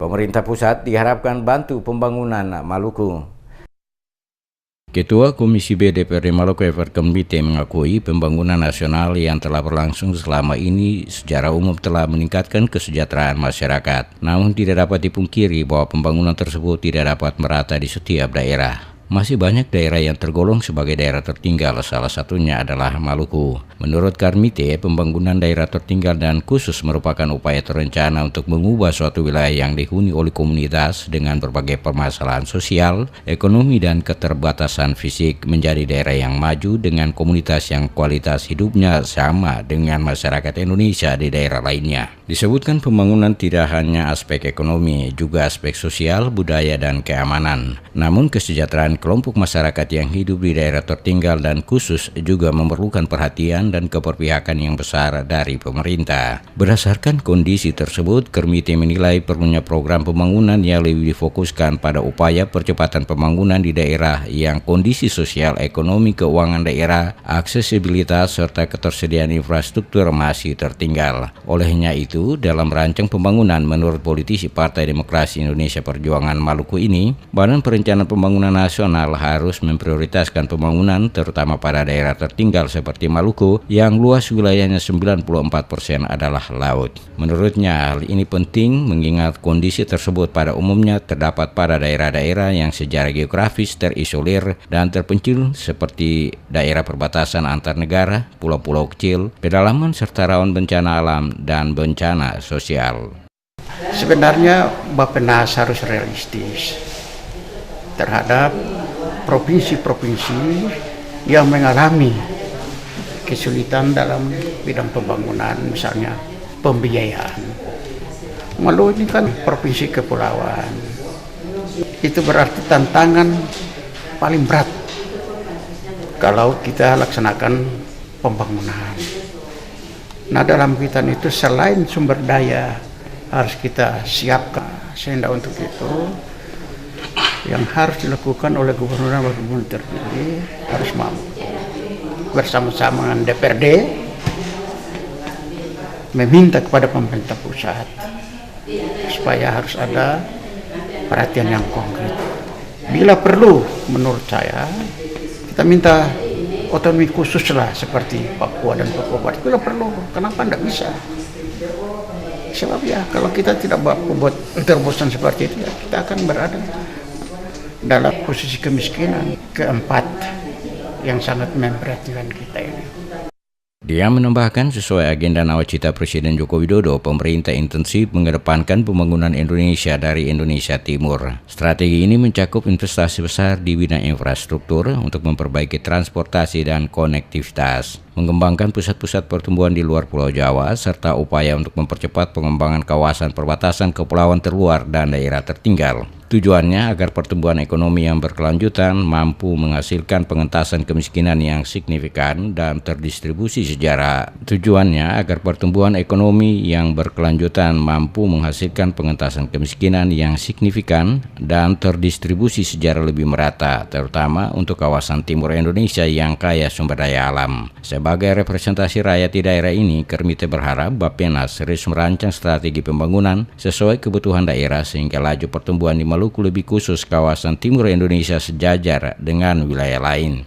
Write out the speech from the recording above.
Pemerintah pusat diharapkan bantu pembangunan Maluku. Ketua Komisi B DPRD Maluku Everton Mite mengakui pembangunan nasional yang telah berlangsung selama ini secara umum telah meningkatkan kesejahteraan masyarakat. Namun tidak dapat dipungkiri bahwa pembangunan tersebut tidak dapat merata di setiap daerah. Masih banyak daerah yang tergolong sebagai daerah tertinggal, salah satunya adalah Maluku. Menurut Karmite, pembangunan daerah tertinggal dan khusus merupakan upaya terencana untuk mengubah suatu wilayah yang dihuni oleh komunitas dengan berbagai permasalahan sosial, ekonomi, dan keterbatasan fisik menjadi daerah yang maju dengan komunitas yang kualitas hidupnya sama dengan masyarakat Indonesia di daerah lainnya. Disebutkan pembangunan tidak hanya aspek ekonomi, juga aspek sosial, budaya, dan keamanan. Namun kesejahteraan kelompok masyarakat yang hidup di daerah tertinggal dan khusus juga memerlukan perhatian dan keberpihakan yang besar dari pemerintah. Berdasarkan kondisi tersebut, Karmite menilai perlunya program pembangunan yang lebih difokuskan pada upaya percepatan pembangunan di daerah yang kondisi sosial, ekonomi, keuangan daerah, aksesibilitas, serta ketersediaan infrastruktur masih tertinggal. Olehnya itu, dalam rancang pembangunan menurut politisi Partai Demokrasi Indonesia Perjuangan Maluku ini, Badan Perencanaan Pembangunan Nasional harus memprioritaskan pembangunan terutama pada daerah tertinggal seperti Maluku yang luas wilayahnya 94% adalah laut. Menurutnya hal ini penting mengingat kondisi tersebut pada umumnya terdapat pada daerah-daerah yang secara geografis terisolir dan terpencil seperti daerah perbatasan antar negara, pulau-pulau kecil, pedalaman serta rawan bencana alam dan bencana sosial. Sebenarnya Bappenas harus realistis terhadap provinsi-provinsi yang mengalami kesulitan dalam bidang pembangunan, misalnya pembiayaan. Maluku ini kan provinsi kepulauan, itu berarti tantangan paling berat kalau kita laksanakan pembangunan. Nah, dalam kaitan itu selain sumber daya harus kita siapkan, sehingga untuk itu yang harus dilakukan oleh gubernur dan wakil gubernur terpilih harus mampu bersama-sama dengan DPRD meminta kepada pemerintah pusat supaya harus ada perhatian yang konkret. Bila perlu, menurut saya kita minta otonomi khusus lah seperti Papua dan Papua Barat. Bila perlu, kenapa tidak bisa? Sebab ya kalau kita tidak membuat terobosan seperti itu, ya, kita akan berada dalam posisi kemiskinan keempat yang sangat memperhatikan kita ini. Dia menambahkan sesuai agenda nawacita Presiden Joko Widodo, pemerintah intensif mengedepankan pembangunan Indonesia dari Indonesia Timur. Strategi ini mencakup investasi besar di bidang infrastruktur untuk memperbaiki transportasi dan konektivitas, mengembangkan pusat-pusat pertumbuhan di luar Pulau Jawa, serta upaya untuk mempercepat pengembangan kawasan perbatasan kepulauan terluar dan daerah tertinggal. Tujuannya agar pertumbuhan ekonomi yang berkelanjutan mampu menghasilkan pengentasan kemiskinan yang signifikan dan terdistribusi secara. Tujuannya agar pertumbuhan ekonomi yang berkelanjutan mampu menghasilkan pengentasan kemiskinan yang signifikan dan terdistribusi secara lebih merata, terutama untuk kawasan timur Indonesia yang kaya sumber daya alam. Sebagai representasi rakyat di daerah ini, Karmite berharap Bappenas serius merancang strategi pembangunan sesuai kebutuhan daerah sehingga laju pertumbuhan di Maluku lebih khusus kawasan timur Indonesia sejajar dengan wilayah lain.